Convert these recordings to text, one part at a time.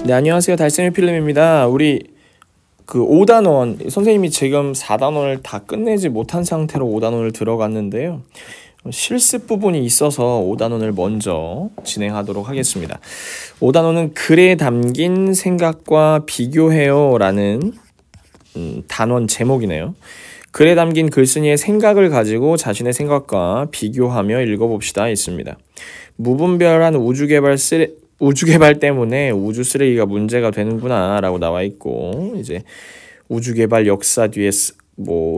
네, 안녕하세요. 달쌤의 필름입니다. 우리 그 5단원, 선생님이 지금 4단원을 다 끝내지 못한 상태로 5단원을 들어갔는데요. 실습 부분이 있어서 5단원을 먼저 진행하도록 하겠습니다. 5단원은 글에 담긴 생각과 비교해요 라는 단원 제목이네요. 글에 담긴 글쓴이의 생각을 가지고 자신의 생각과 비교하며 읽어봅시다 있습니다. 무분별한 우주개발 때문에 우주 쓰레기가 문제가 되는구나 라고 나와 있고, 이제 우주개발 역사 뒤에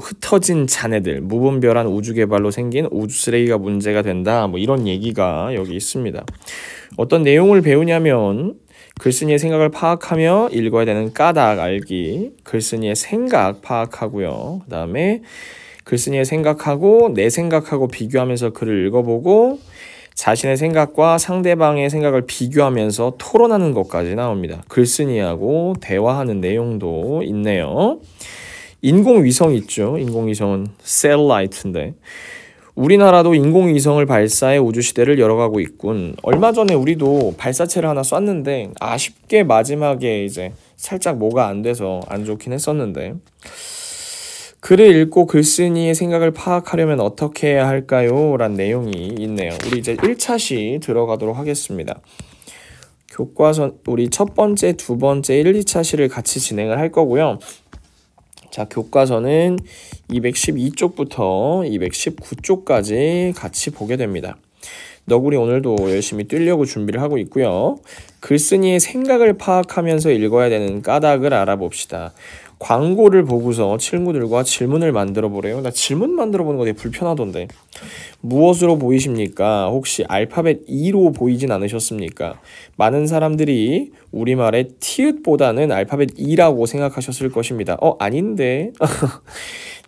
흩어진 잔해들, 무분별한 우주개발로 생긴 우주 쓰레기가 문제가 된다, 이런 얘기가 여기 있습니다. 어떤 내용을 배우냐면 글쓴이의 생각을 파악하며 읽어야 되는 까닭 알기, 글쓴이의 생각 파악하고요. 그 다음에 글쓴이의 생각하고 내 생각하고 비교하면서 글을 읽어보고 자신의 생각과 상대방의 생각을 비교하면서 토론하는 것까지 나옵니다. 글쓴이하고 대화하는 내용도 있네요. 인공위성 있죠. 인공위성은 셀라이트인데 우리나라도 인공위성을 발사해 우주시대를 열어가고 있군. 얼마 전에 우리도 발사체를 하나 쐈는데 아쉽게 마지막에 이제 살짝 뭐가 안 돼서 안 좋긴 했었는데, 글을 읽고 글쓴이의 생각을 파악하려면 어떻게 해야 할까요? 라는 내용이 있네요. 우리 이제 1차시 들어가도록 하겠습니다. 교과선 우리 첫 번째, 두 번째, 1, 2차시를 같이 진행을 할 거고요. 자, 교과서는 212쪽부터 219쪽까지 같이 보게 됩니다. 너구리 오늘도 열심히 뛰려고 준비를 하고 있고요. 글쓴이의 생각을 파악하면서 읽어야 되는 까닭을 알아봅시다. 광고를 보고서 친구들과 질문을 만들어 보래요. 나 질문 만들어 보는 거 되게 불편하던데. 무엇으로 보이십니까? 혹시 알파벳 E로 보이진 않으셨습니까? 많은 사람들이 우리말의 티읕보다는 알파벳 E라고 생각하셨을 것입니다. 아닌데.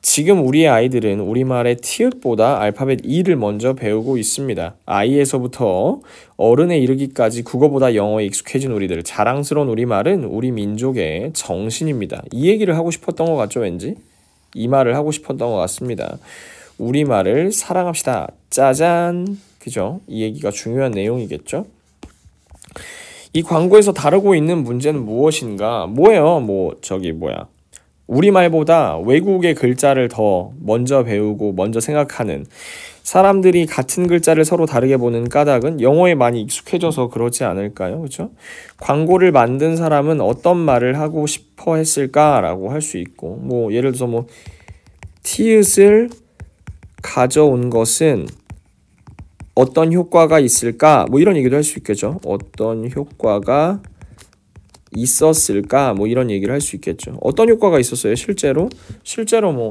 지금 우리의 아이들은 우리말의 티읕보다 알파벳 E를 먼저 배우고 있습니다. 아이에서부터 어른에 이르기까지 국어보다 영어에 익숙해진 우리들, 자랑스러운 우리말은 우리 민족의 정신입니다. 이 얘기를 하고 싶었던 것 같죠, 왠지? 이 말을 하고 싶었던 것 같습니다. 우리말을 사랑합시다. 짜잔! 그죠? 이 얘기가 중요한 내용이겠죠? 이 광고에서 다루고 있는 문제는 무엇인가? 뭐예요? 우리말보다 외국의 글자를 더 먼저 배우고 먼저 생각하는 사람들이 같은 글자를 서로 다르게 보는 까닭은 영어에 많이 익숙해져서 그렇지 않을까요? 그렇죠? 광고를 만든 사람은 어떤 말을 하고 싶어 했을까라고 할 수 있고, 예를 들어서 티읕을 가져온 것은 어떤 효과가 있을까? 이런 얘기도 할 수 있겠죠. 어떤 효과가 있었을까? 이런 얘기를 할 수 있겠죠. 어떤 효과가 있었어요? 실제로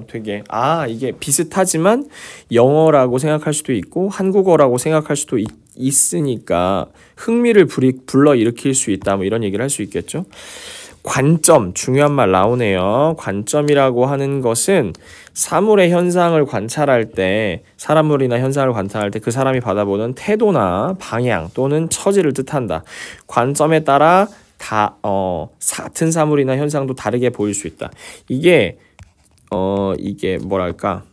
되게 이게 비슷하지만 영어라고 생각할 수도 있고 한국어라고 생각할 수도 있으니까 흥미를 불러일으킬 수 있다. 이런 얘기를 할 수 있겠죠. 관점, 중요한 말 나오네요. 관점이라고 하는 것은 사물의 현상을 관찰할 때, 사물이나 현상을 관찰할 때 그 사람이 받아보는 태도나 방향 또는 처지를 뜻한다. 관점에 따라 같은 사물이나 현상도 다르게 보일 수 있다. 이게 뭐랄까,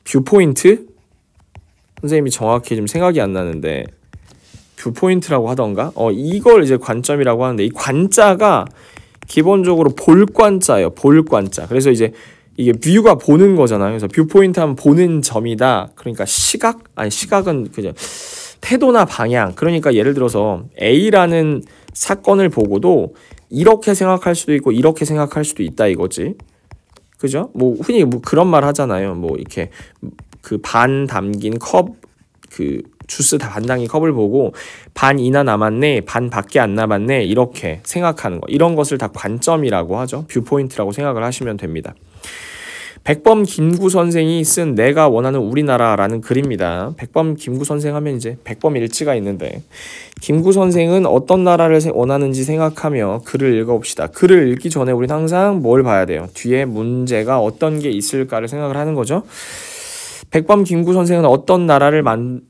뷰포인트? 선생님이 정확히 좀 생각이 안 나는데 뷰포인트라고 하던가? 이걸 이제 관점이라고 하는데, 이 관자가 기본적으로 볼관자예요. 볼관자. 그래서 이제 이게 뷰가 보는 거잖아요. 그래서 뷰포인트 하면 보는 점이다. 그러니까 시각은 그죠. 태도나 방향. 그러니까 예를 들어서 A라는 사건을 보고도 이렇게 생각할 수도 있고 이렇게 생각할 수도 있다 이거지. 그죠? 흔히 그런 말 하잖아요. 이렇게 그 반 담긴 컵, 그 주스 반 담긴 컵을 보고 반이나 남았네, 반 밖에 안 남았네, 이렇게 생각하는 거. 이런 것을 다 관점이라고 하죠. 뷰포인트라고 생각을 하시면 됩니다. 백범 김구 선생이 쓴 내가 원하는 우리나라라는 글입니다. 백범 김구 선생 하면 이제 백범 일지가 있는데, 김구 선생은 어떤 나라를 원하는지 생각하며 글을 읽어봅시다. 글을 읽기 전에 우리는 항상 뭘 봐야 돼요? 뒤에 문제가 어떤 게 있을까를 생각을 하는 거죠. 백범 김구 선생은 어떤 나라를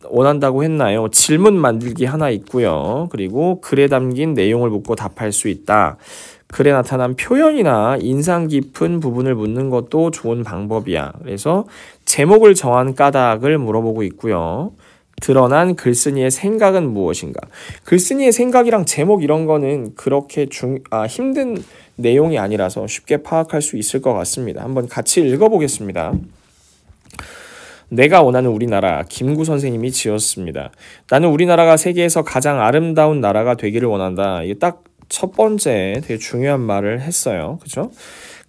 원한다고 했나요? 질문 만들기 하나 있고요. 그리고 글에 담긴 내용을 묻고 답할 수 있다. 글에 나타난 표현이나 인상 깊은 부분을 묻는 것도 좋은 방법이야. 그래서 제목을 정한 까닭을 물어보고 있고요. 드러난 글쓴이의 생각은 무엇인가? 글쓴이의 생각이랑 제목 이런 거는 그렇게 힘든 내용이 아니라서 쉽게 파악할 수 있을 것 같습니다. 한번 같이 읽어보겠습니다. 내가 원하는 우리나라, 김구 선생님이 지었습니다. 나는 우리나라가 세계에서 가장 아름다운 나라가 되기를 원한다. 이게 딱 첫 번째 되게 중요한 말을 했어요. 그죠?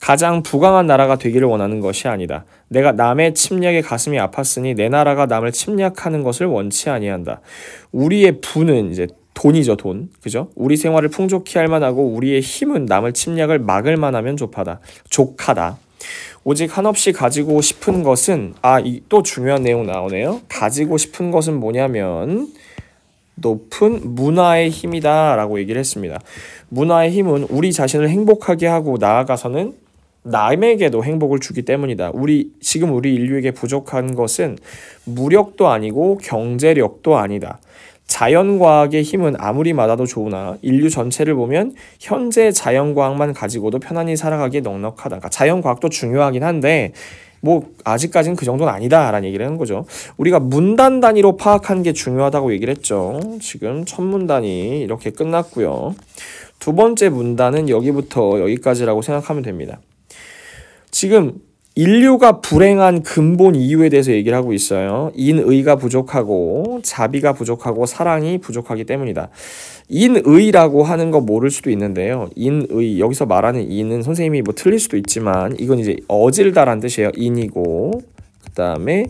가장 부강한 나라가 되기를 원하는 것이 아니다. 내가 남의 침략에 가슴이 아팠으니 내 나라가 남을 침략하는 것을 원치 아니한다. 우리의 부는 이제 돈이죠, 돈. 그죠? 우리 생활을 풍족히 할 만하고 우리의 힘은 남을 침략을 막을 만하면 족하다. 오직 한없이 가지고 싶은 것은 또 중요한 내용 나오네요. 가지고 싶은 것은 뭐냐면 높은 문화의 힘이다 라고 얘기를 했습니다. 문화의 힘은 우리 자신을 행복하게 하고 나아가서는 남에게도 행복을 주기 때문이다. 지금 우리 인류에게 부족한 것은 무력도 아니고 경제력도 아니다. 자연과학의 힘은 아무리 많아도 좋으나 인류 전체를 보면 현재 자연과학만 가지고도 편안히 살아가기에 넉넉하다. 그러니까 자연과학도 중요하긴 한데 아직까지는 그 정도는 아니다라는 얘기를 하는 거죠. 우리가 문단 단위로 파악하는 게 중요하다고 얘기를 했죠. 지금 첫 문단이 이렇게 끝났고요. 두 번째 문단은 여기부터 여기까지라고 생각하면 됩니다. 지금 인류가 불행한 근본 이유에 대해서 얘기를 하고 있어요. 인의가 부족하고 자비가 부족하고 사랑이 부족하기 때문이다. 인의라고 하는 거 모를 수도 있는데요. 인의, 여기서 말하는 인은 선생님이 틀릴 수도 있지만 이건 이제 어질다란 뜻이에요. 인이고 그 다음에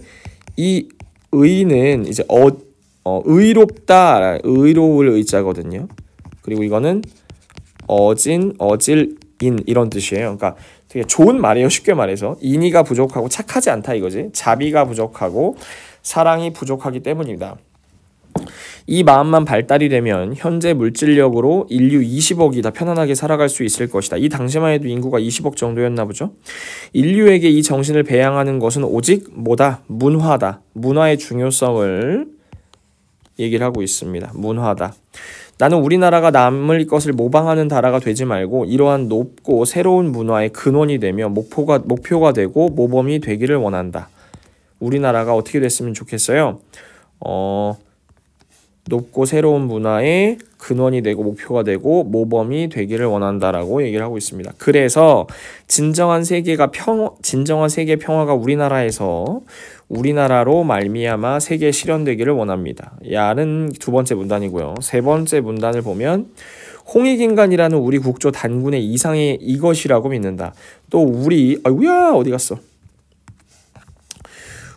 이 의는 이제 의롭다, 의로울 의자거든요. 그리고 이거는 어질, 인 이런 뜻이에요. 그러니까 되게 좋은 말이에요. 쉽게 말해서 인의가 부족하고 착하지 않다 이거지. 자비가 부족하고 사랑이 부족하기 때문이다. 이 마음만 발달이 되면 현재 물질력으로 인류 20억이 다 편안하게 살아갈 수 있을 것이다. 이 당시만 해도 인구가 20억 정도였나 보죠. 인류에게 이 정신을 배양하는 것은 오직 문화다. 문화의 중요성을 얘기를 하고 있습니다. 문화다. 나는 우리나라가 남의 것을 모방하는 나라가 되지 말고 이러한 높고 새로운 문화의 근원이 되며 목표가 되고 모범이 되기를 원한다. 우리나라가 어떻게 됐으면 좋겠어요? 높고 새로운 문화의 근원이 되고 목표가 되고 모범이 되기를 원한다라고 얘기를 하고 있습니다. 그래서 진정한 세계 평화가 우리나라로 말미암아 세계에 실현되기를 원합니다. 야는 두 번째 문단이고요. 세 번째 문단을 보면 홍익인간이라는 우리 국조 단군의 이상이 이것이라고 믿는다. 또 어디 갔어?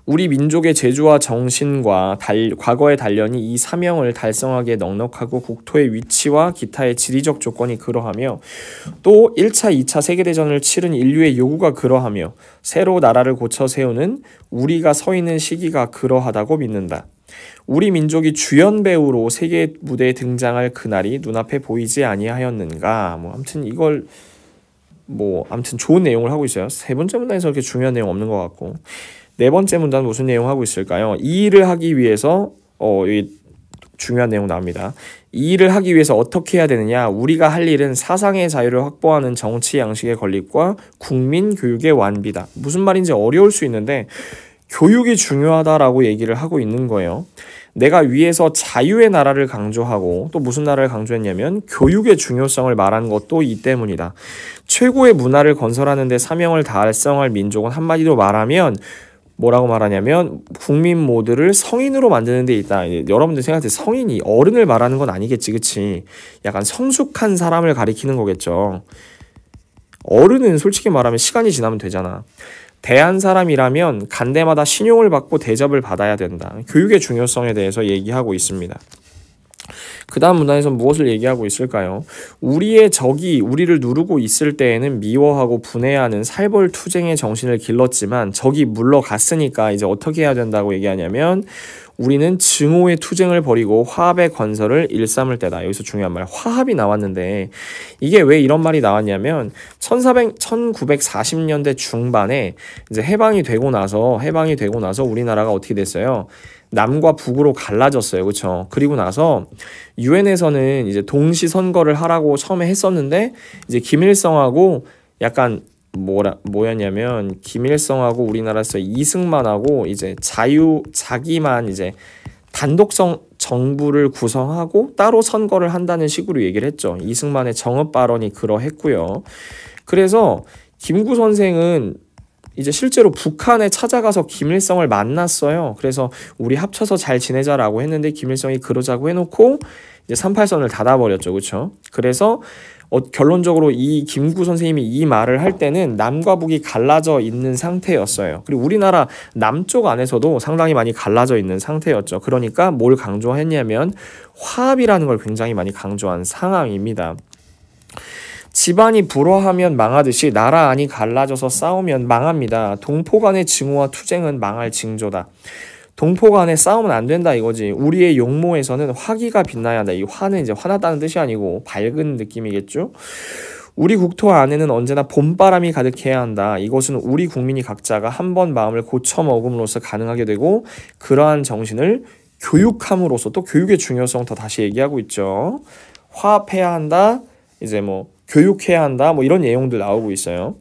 우리 민족의 재주와 정신과 과거의 단련이 이 사명을 달성하기에 넉넉하고 국토의 위치와 기타의 지리적 조건이 그러하며 또 1차, 2차 세계대전을 치른 인류의 요구가 그러하며 새로 나라를 고쳐 세우는 우리가 서 있는 시기가 그러하다고 믿는다. 우리 민족이 주연 배우로 세계 무대에 등장할 그날이 눈앞에 보이지 아니하였는가. 아무튼 좋은 내용을 하고 있어요. 세 번째 문단에서 그렇게 중요한 내용 없는 것 같고. 네 번째 문단은 무슨 내용 하고 있을까요? 이 일을 하기 위해서 여기 중요한 내용 나옵니다. 이 일을 하기 위해서 어떻게 해야 되느냐? 우리가 할 일은 사상의 자유를 확보하는 정치 양식의 건립과 국민 교육의 완비다. 무슨 말인지 어려울 수 있는데 교육이 중요하다라고 얘기를 하고 있는 거예요. 내가 위에서 자유의 나라를 강조하고 또 무슨 나라를 강조했냐면 교육의 중요성을 말하는 것도 이 때문이다. 최고의 문화를 건설하는 데 사명을 달성할 민족은 한마디로 말하면 뭐라고 말하냐면 국민 모두를 성인으로 만드는 데 있다. 여러분들 생각할 때 성인이 어른을 말하는 건 아니겠지, 그치? 약간 성숙한 사람을 가리키는 거겠죠. 어른은 솔직히 말하면 시간이 지나면 되잖아. 대한 사람이라면 간대마다 신용을 받고 대접을 받아야 된다. 교육의 중요성에 대해서 얘기하고 있습니다. 그 다음 문단에서 무엇을 얘기하고 있을까요? 우리의 적이 우리를 누르고 있을 때에는 미워하고 분해하는 살벌투쟁의 정신을 길렀지만 적이 물러갔으니까 이제 어떻게 해야 된다고 얘기하냐면 우리는 증오의 투쟁을 벌이고 화합의 건설을 일삼을 때다. 여기서 중요한 말, 화합이 나왔는데 이게 왜 이런 말이 나왔냐면 1940년대 중반에 이제 해방이 되고 나서 우리나라가 어떻게 됐어요? 남과 북으로 갈라졌어요. 그렇죠? 그리고 나서 유엔에서는 이제 동시 선거를 하라고 처음에 했었는데 이제 김일성하고 약간 뭐였냐면 김일성하고 우리나라에서 이승만하고 이제 자기만 이제 단독성 정부를 구성하고 따로 선거를 한다는 식으로 얘기를 했죠. 이승만의 정읍 발언이 그러했고요. 그래서 김구 선생은 이제 실제로 북한에 찾아가서 김일성을 만났어요. 그래서 우리 합쳐서 잘 지내자라고 했는데 김일성이 그러자고 해놓고 이제 38선을 닫아버렸죠. 그렇죠? 그래서 결론적으로 이 김구 선생님이 이 말을 할 때는 남과 북이 갈라져 있는 상태였어요. 그리고 우리나라 남쪽 안에서도 상당히 많이 갈라져 있는 상태였죠. 그러니까 뭘 강조했냐면 화합이라는 걸 굉장히 많이 강조한 상황입니다. 집안이 불화하면 망하듯이 나라 안이 갈라져서 싸우면 망합니다. 동포 간의 증오와 투쟁은 망할 징조다. 동포 간에 싸우면 안 된다 이거지. 우리의 용모에서는 화기가 빛나야 한다. 이 화는 이제 화났다는 뜻이 아니고 밝은 느낌이겠죠. 우리 국토 안에는 언제나 봄바람이 가득해야 한다. 이것은 우리 국민이 각자가 한 번 마음을 고쳐먹음으로써 가능하게 되고 그러한 정신을 교육함으로써 또 교육의 중요성 더 다시 얘기하고 있죠. 화합해야 한다. 이제 뭐 교육해야 한다. 뭐 이런 내용들 나오고 있어요.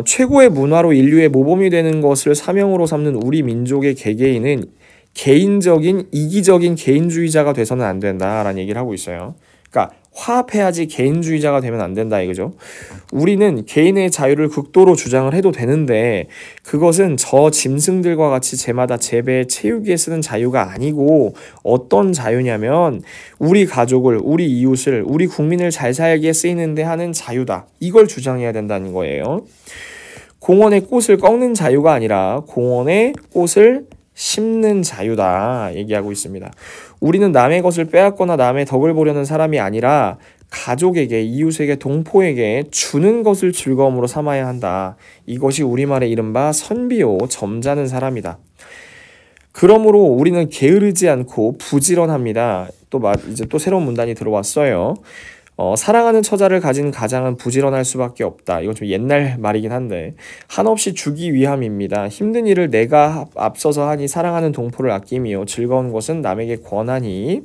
최고의 문화로 인류의 모범이 되는 것을 사명으로 삼는 우리 민족의 개개인은 개인적인 이기적인 개인주의자가 돼서는 안 된다라는 얘기를 하고 있어요. 그러니까 화합해야지 개인주의자가 되면 안 된다 이거죠. 우리는 개인의 자유를 극도로 주장을 해도 되는데 그것은 저 짐승들과 같이 제마다 재배에 채우기에 쓰는 자유가 아니고 어떤 자유냐면 우리 가족을, 우리 이웃을, 우리 국민을 잘 살기에 쓰이는데 하는 자유다. 이걸 주장해야 된다는 거예요. 공원의 꽃을 꺾는 자유가 아니라 공원의 꽃을 심는 자유다 얘기하고 있습니다. 우리는 남의 것을 빼앗거나 남의 덕을 보려는 사람이 아니라 가족에게, 이웃에게, 동포에게 주는 것을 즐거움으로 삼아야 한다. 이것이 우리말의 이른바 선비요 점잖은 사람이다. 그러므로 우리는 게으르지 않고 부지런합니다. 이제 또 새로운 문단이 들어왔어요. 사랑하는 처자를 가진 가장은 부지런할 수밖에 없다. 이건 좀 옛날 말이긴 한데 한없이 주기 위함입니다. 힘든 일을 내가 앞서서 하니 사랑하는 동포를 아끼며 즐거운 것은 남에게 권하니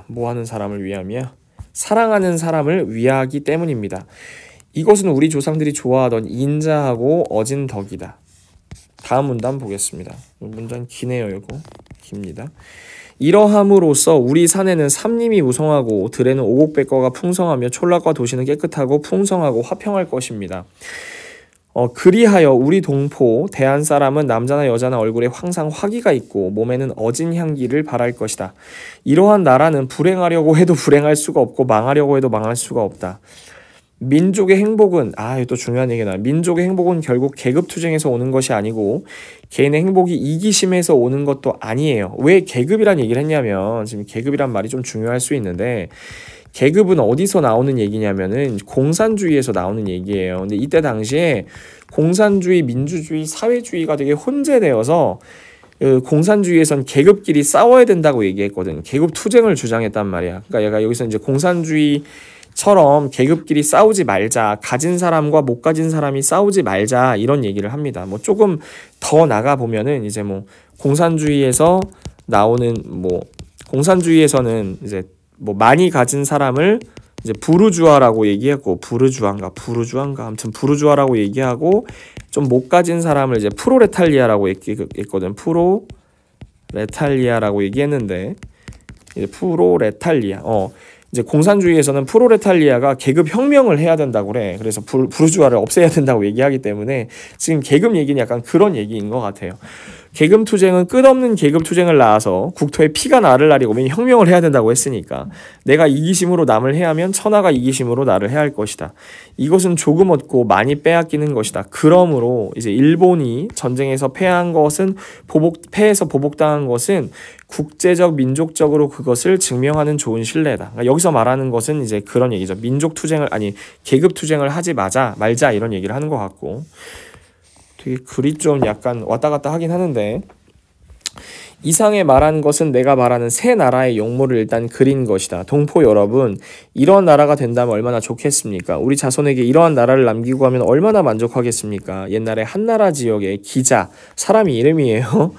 뭐 하는 사람을 위함이야? 사랑하는 사람을 위하기 때문입니다. 이것은 우리 조상들이 좋아하던 인자하고 어진 덕이다. 다음 문단 보겠습니다. 문단 기네요. 이거 깁니다. 이러함으로써 우리 산에는 삼림이 무성하고 들에는 오곡백과가 풍성하며 촌락과 도시는 깨끗하고 풍성하고 화평할 것입니다. 그리하여 우리 동포 대한 사람은 남자나 여자나 얼굴에 항상 화기가 있고 몸에는 어진 향기를 바랄 것이다. 이러한 나라는 불행하려고 해도 불행할 수가 없고 망하려고 해도 망할 수가 없다. 민족의 행복은 또 중요한 얘기다. 민족의 행복은 결국 계급투쟁에서 오는 것이 아니고 개인의 행복이 이기심에서 오는 것도 아니에요. 왜 계급이란 얘기를 했냐면 지금 계급이란 말이 좀 중요할 수 있는데 계급은 어디서 나오는 얘기냐면은 공산주의에서 나오는 얘기예요. 근데 이때 당시에 공산주의, 민주주의, 사회주의가 되게 혼재되어서 공산주의에선 계급끼리 싸워야 된다고 얘기했거든. 계급 투쟁을 주장했단 말이야. 그러니까 얘가 여기서 이제 공산주의처럼 계급끼리 싸우지 말자, 가진 사람과 못 가진 사람이 싸우지 말자 이런 얘기를 합니다. 뭐 조금 더 나가 보면은 이제 뭐 공산주의에서 나오는 공산주의에서는 이제 뭐 많이 가진 사람을 이제 부르주아라고 얘기했고 부르주아인가 아무튼 부르주아라고 얘기하고 좀 못 가진 사람을 이제 프로레탈리아라고 얘기했거든. 프로레탈리아라고 얘기했는데 이제 프로레탈리아 이제 공산주의에서는 프로레탈리아가 계급 혁명을 해야 된다고 그래. 그래서 부르주아를 없애야 된다고 얘기하기 때문에 지금 계급 얘기는 약간 그런 얘기인 것 같아요. 계급투쟁은 끝없는 계급투쟁을 낳아서 국토에 피가 나를 날이고 혁명을 해야 된다고 했으니까 내가 이기심으로 남을 해하면 천하가 이기심으로 나를 해할 것이다. 이것은 조금 얻고 많이 빼앗기는 것이다. 그러므로 이제 일본이 전쟁에서 패해서 보복당한 것은 국제적 민족적으로 그것을 증명하는 좋은 신뢰다. 그러니까 여기서 말하는 것은 이제 그런 얘기죠. 계급투쟁을 하지 말자 이런 얘기를 하는 것 같고 되게 글이 좀 약간 왔다 갔다 하긴 하는데 이상에 말한 것은 내가 말하는 새 나라의 용모를 일단 그린 것이다. 동포 여러분, 이런 나라가 된다면 얼마나 좋겠습니까? 우리 자손에게 이러한 나라를 남기고 가면 얼마나 만족하겠습니까? 옛날에 한나라 지역의 기자, 사람이 이름이에요.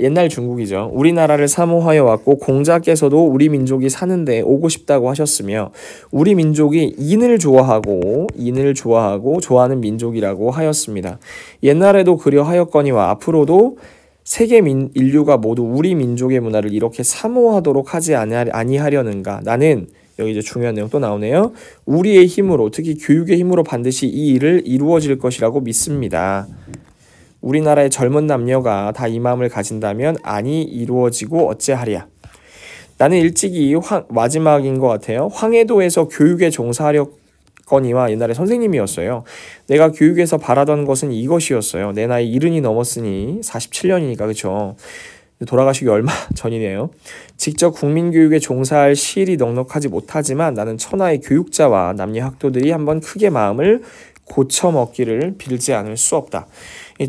옛날 중국이죠. 우리나라를 사모하여 왔고 공자께서도 우리 민족이 사는데 오고 싶다고 하셨으며 우리 민족이 인을 좋아하고 좋아하는 민족이라고 하였습니다. 옛날에도 그려 하였거니와 앞으로도 세계 인류가 모두 우리 민족의 문화를 이렇게 사모하도록 하지 아니하려는가. 나는 여기 이제 중요한 내용 또 나오네요. 우리의 힘으로, 특히 교육의 힘으로 반드시 이 일을 이루어질 것이라고 믿습니다. 우리나라의 젊은 남녀가 다 이 마음을 가진다면 아니 이루어지고 어찌하랴. 나는 일찍이 마지막인 것 같아요. 황해도에서 교육에 종사하려거니와 옛날에 선생님이었어요. 내가 교육에서 바라던 것은 이것이었어요. 내 나이 70이 넘었으니 47년이니까 그쵸. 돌아가시기 얼마 전이네요. 직접 국민교육에 종사할 시일이 넉넉하지 못하지만 나는 천하의 교육자와 남녀 학도들이 한번 크게 마음을 고쳐먹기를 빌지 않을 수 없다.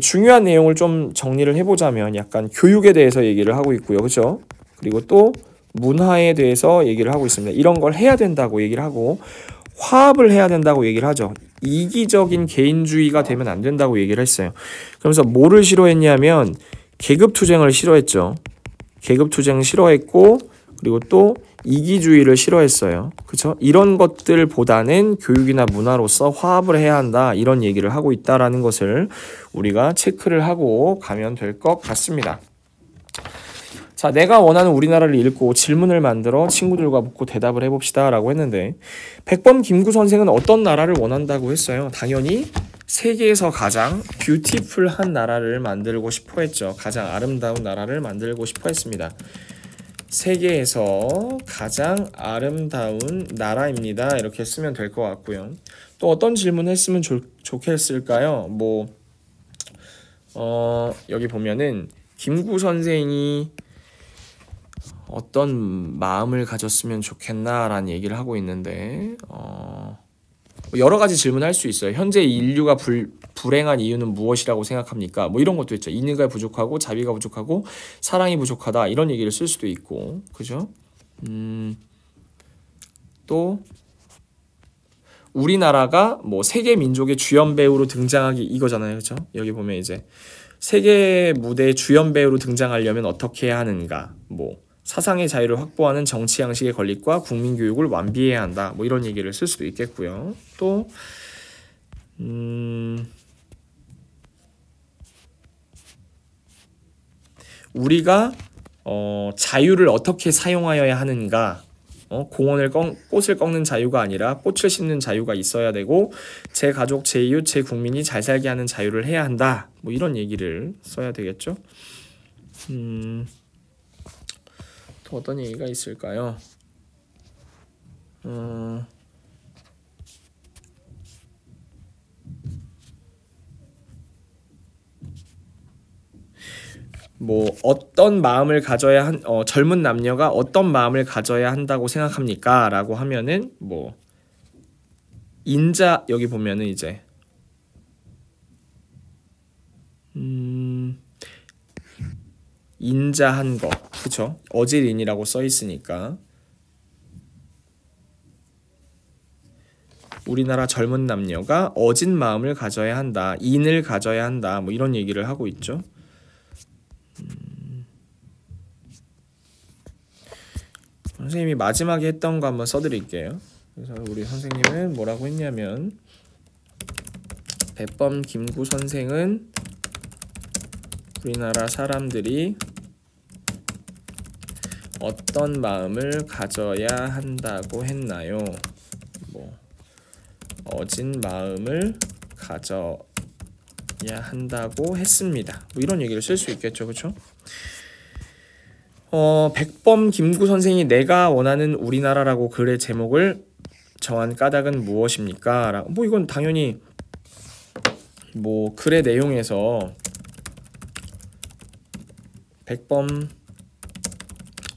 중요한 내용을 좀 정리를 해보자면 약간 교육에 대해서 얘기를 하고 있고요. 그죠? 그리고 또 문화에 대해서 얘기를 하고 있습니다. 이런 걸 해야 된다고 얘기를 하고 화합을 해야 된다고 얘기를 하죠. 이기적인 개인주의가 되면 안 된다고 얘기를 했어요. 그러면서 뭐를 싫어했냐면 계급투쟁을 싫어했죠. 계급투쟁 싫어했고 그리고 또 이기주의를 싫어했어요. 그렇죠? 이런 것들보다는 교육이나 문화로서 화합을 해야 한다. 이런 얘기를 하고 있다라는 것을 우리가 체크를 하고 가면 될 것 같습니다. 자, 내가 원하는 우리나라를 읽고 질문을 만들어 친구들과 묻고 대답을 해봅시다 라고 했는데 백범 김구 선생은 어떤 나라를 원한다고 했어요? 당연히 세계에서 가장 뷰티풀한 나라를 만들고 싶어 했죠. 가장 아름다운 나라를 만들고 싶어 했습니다. 세계에서 가장 아름다운 나라입니다. 이렇게 쓰면 될 것 같고요. 또 어떤 질문을 했으면 좋겠을까요? 여기 보면은 김구 선생이 어떤 마음을 가졌으면 좋겠나라는 얘기를 하고 있는데 여러 가지 질문할 수 있어요. 현재 인류가 불행한 이유는 무엇이라고 생각합니까? 뭐 이런 것도 있죠. 인의가 부족하고 자비가 부족하고 사랑이 부족하다 이런 얘기를 쓸 수도 있고, 그죠? 또 우리나라가 뭐 세계 민족의 주연 배우로 등장하기 이거잖아요, 그죠? 여기 보면 이제 세계 무대의 주연 배우로 등장하려면 어떻게 해야 하는가? 뭐 사상의 자유를 확보하는 정치 양식의 건립과 국민 교육을 완비해야 한다. 뭐 이런 얘기를 쓸 수도 있겠고요. 또 우리가 자유를 어떻게 사용하여야 하는가? 꽃을 꺾는 자유가 아니라 꽃을 심는 자유가 있어야 되고 제 가족, 제 이웃, 제 국민이 잘 살게 하는 자유를 해야 한다. 뭐 이런 얘기를 써야 되겠죠. 또 어떤 얘기가 있을까요? 뭐 어떤 마음을 가져야 젊은 남녀가 어떤 마음을 가져야 한다고 생각합니까? 라고 하면은 뭐 여기 보면은 이제 인자한 것, 그쵸? 어질인이라고 써 있으니까 우리나라 젊은 남녀가 어진 마음을 가져야 한다, 인을 가져야 한다, 뭐 이런 얘기를 하고 있죠. 선생님이 마지막에 했던 거 한번 써드릴게요. 그래서 우리 선생님은 뭐라고 했냐면 백범 김구 선생은 우리나라 사람들이 어떤 마음을 가져야 한다고 했나요? 뭐 어진 마음을 가져야 한다고 했습니다. 뭐 이런 얘기를 쓸 수 있겠죠, 그렇죠? 백범 김구 선생이 내가 원하는 우리나라라고 글의 제목을 정한 까닭은 무엇입니까? 뭐 이건 당연히 뭐 글의 내용에서 백범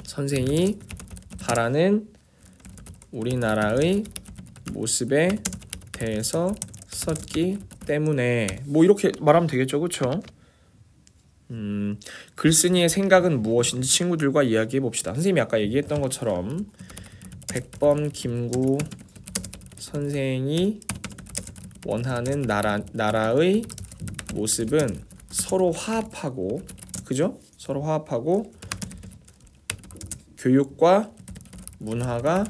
선생이 바라는 우리나라의 모습에 대해서 썼기 때문에 뭐 이렇게 말하면 되겠죠, 그렇죠? 글쓴이의 생각은 무엇인지 친구들과 이야기해 봅시다. 선생님이 아까 얘기했던 것처럼 백범 김구 선생이 원하는 나라의 모습은 서로 화합하고, 그죠? 서로 화합하고 교육과 문화가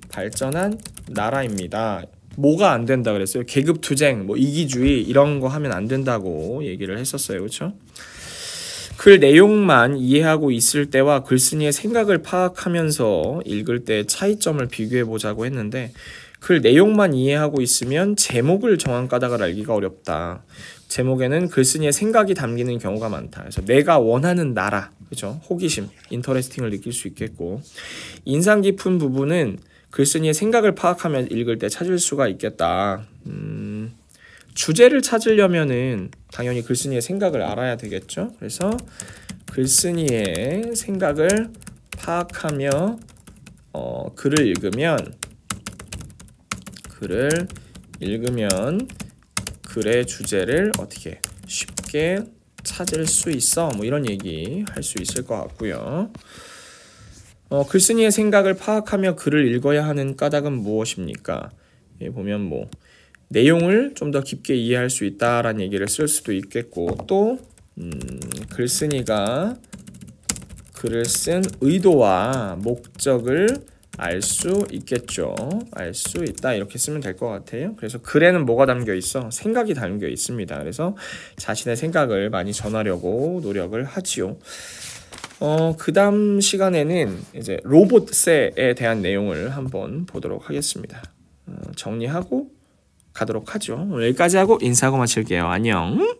발전한 나라입니다. 뭐가 안 된다 그랬어요? 계급투쟁, 뭐 이기주의 이런 거 하면 안 된다고 얘기를 했었어요, 그렇죠? 글 내용만 이해하고 있을 때와 글쓴이의 생각을 파악하면서 읽을 때 차이점을 비교해 보자고 했는데, 글 내용만 이해하고 있으면 제목을 정한 까닭을 알기가 어렵다. 제목에는 글쓴이의 생각이 담기는 경우가 많다. 그래서 내가 원하는 나라, 그죠? 호기심, 인터레스팅을 느낄 수 있겠고, 인상 깊은 부분은 글쓴이의 생각을 파악하면 읽을 때 찾을 수가 있겠다. 주제를 찾으려면은 당연히 글쓴이의 생각을 알아야 되겠죠. 그래서 글쓴이의 생각을 파악하며 글을 읽으면 글의 주제를 어떻게 쉽게 찾을 수 있어. 뭐 이런 얘기 할 수 있을 것 같고요. 글쓴이의 생각을 파악하며 글을 읽어야 하는 까닭은 무엇입니까? 보면 뭐 내용을 좀 더 깊게 이해할 수 있다라는 얘기를 쓸 수도 있겠고, 또 글쓴이가 글을 쓴 의도와 목적을 알 수 있겠죠. 알 수 있다 이렇게 쓰면 될 것 같아요. 그래서 글에는 뭐가 담겨 있어? 생각이 담겨 있습니다. 그래서 자신의 생각을 많이 전하려고 노력을 하지요. 그 다음 시간에는 이제 로봇세에 대한 내용을 한번 보도록 하겠습니다. 정리하고 가도록 하죠. 오늘 여기까지 하고 인사하고 마칠게요. 안녕.